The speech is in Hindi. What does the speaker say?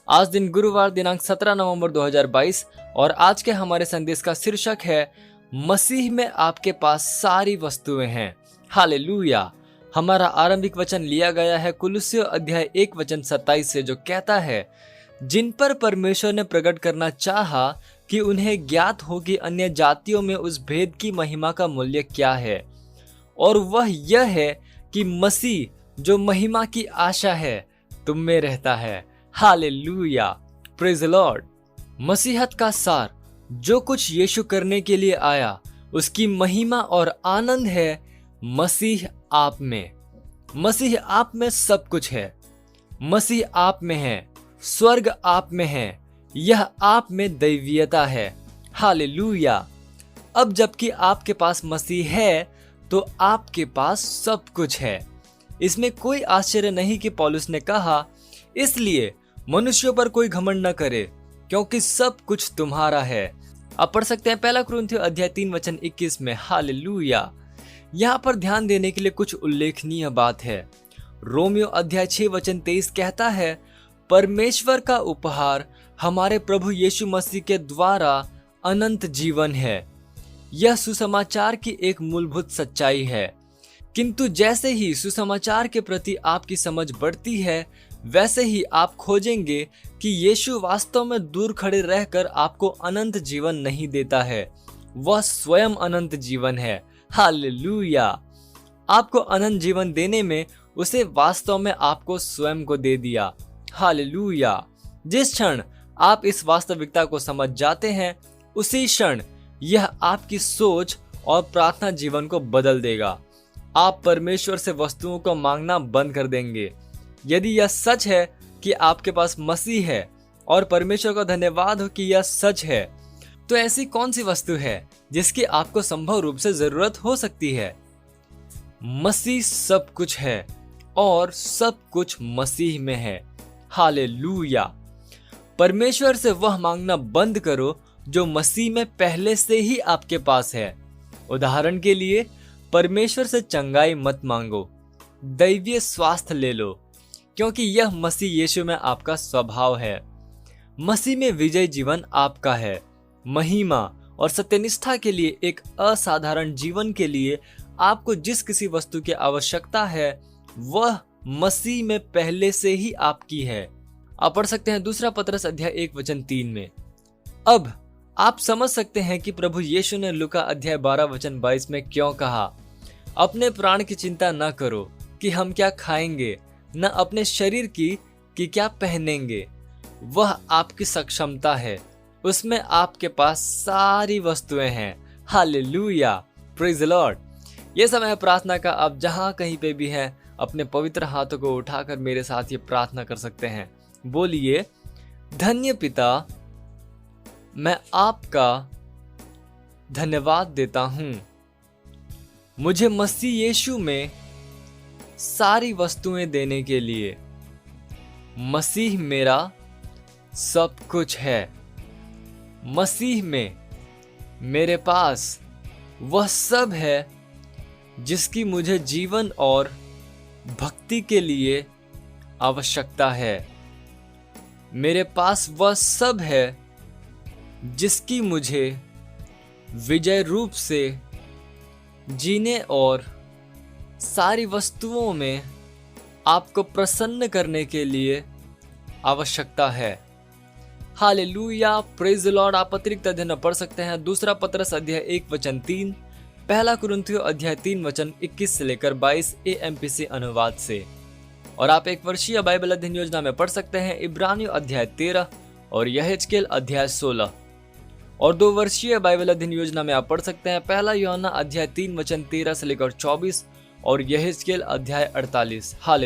आज दिन गुरुवार दिनांक 17 नवंबर 2022 और आज के हमारे संदेश का शीर्षक है मसीह में आपके पास सारी वस्तुएं हैं। हालेलुया। हमारा आरंभिक वचन लिया गया है कुलुस्सियों अध्याय 1 वचन 27 से, जो कहता है, जिन पर परमेश्वर ने प्रकट करना चाहा कि उन्हें ज्ञात हो कि अन्य जातियों में उस भेद की महिमा का मूल्य क्या है, और वह यह है कि मसीह जो महिमा की आशा है तुम में रहता है। Hallelujah, praise the Lord. मसीहत का सार, जो कुछ यीशु करने के लिए आया, उसकी महिमा और आनंद है मसीह आप में। मसीह आप में सब कुछ है। मसीह आप में है, स्वर्ग आप में है, यह आप में दैवीयता है। हालेलुया। अब जबकि आपके पास मसीह है तो आपके पास सब कुछ है। इसमें कोई आश्चर्य नहीं कि पौलुस ने कहा, इसलिए मनुष्यों पर कोई घमंड न करे, क्योंकि सब कुछ तुम्हारा है। आप पढ़ सकते हैं 1 कुरिन्थियों अध्याय 3 वचन 21 में। हालेलुया। यहाँ पर ध्यान देने के लिए कुछ उल्लेखनीय बात है। रोमियो अध्याय 6 वचन 23 कहता है, परमेश्वर का उपहार हमारे प्रभु यीशु मसीह के द्वारा अनंत जीवन है। यह सुसमाचार की एक मूलभूत सच्चाई है। किंतु जैसे ही सुसमाचार के प्रति आपकी समझ बढ़ती है, वैसे ही आप खोजेंगे कि यीशु वास्तव में दूर खड़े रहकर आपको अनंत जीवन नहीं देता है, वह स्वयं अनंत जीवन है। हालेलुया। आपको अनंत जीवन देने में उसे वास्तव में आपको स्वयं को दे दिया। हालेलुया। जिस क्षण आप इस वास्तविकता को समझ जाते हैं, उसी क्षण यह आपकी सोच और प्रार्थना जीवन को बदल देगा। आप परमेश्वर से वस्तुओं को मांगना बंद कर देंगे। यदि यह सच है कि आपके पास मसीह है और परमेश्वर का धन्यवाद हो कि यह सच है, तो ऐसी कौन सी वस्तु है जिसकी आपको संभव रूप से जरूरत हो सकती है? मसीह सब कुछ है और सब कुछ मसीह में है। हालेलुया। परमेश्वर से वह मांगना बंद करो जो मसीह में पहले से ही आपके पास है। उदाहरण के लिए, परमेश्वर से चंगाई मत मांगो, दैवीय स्वास्थ्य ले लो, क्योंकि यह मसीह यीशु में आपका स्वभाव है। मसीह में विजय जीवन आपका है। महिमा और सत्यनिष्ठा के लिए एक असाधारण जीवन के लिए आपको जिस किसी वस्तु की आवश्यकता है, वह मसीह में पहले से ही आपकी है। आप पढ़ सकते हैं 2 पतरस अध्याय 1 वचन 3 में। अब आप समझ सकते हैं कि प्रभु यीशु ने लूका अध्याय 12 वचन 22 में क्यों कहा, अपने प्राण की चिंता न करो कि हम क्या खाएंगे, न अपने शरीर की कि क्या पहनेंगे। वह आपकी सक्षमता है, उसमें आपके पास सारी वस्तुएं हैं। Hallelujah, praise the Lord. ये समय है प्रार्थना का। आप जहां कहीं पे भी हैं, अपने पवित्र हाथों को उठाकर मेरे साथ ये प्रार्थना कर सकते हैं। बोलिए, धन्य पिता, मैं आपका धन्यवाद देता हूं। मुझे मसीह यीशु में सारी वस्तुएं देने के लिए। मसीह मेरा सब कुछ है। मसीह में मेरे पास वह सब है जिसकी मुझे जीवन और भक्ति के लिए आवश्यकता है। मेरे पास वह सब है जिसकी मुझे विजय रूप से जीने और सारी वस्तुओं में आपको प्रसन्न करने के लिए आवश्यकता है। Hallelujah, praise the Lord. आप अतिरिक्त अध्ययन पढ़ सकते हैं 2 पतरस अध्याय 1 वचन 3, 1 कुरिन्थियों अध्याय 3 वचन 21 से लेकर 22 AMPC अनुवाद से। और आप एक वर्षीय बाइबल अध्ययन योजना में पढ़ सकते हैं इब्रानियों अध्याय 13 और यहेजकेल अध्याय 16। और 2 वर्षीय बाइबल अध्ययन योजना में आप पढ़ सकते हैं 1 यूहन्ना अध्याय 3 वचन 13 से लेकर 24 और यहेजकेल अध्याय 48। हालेलुया।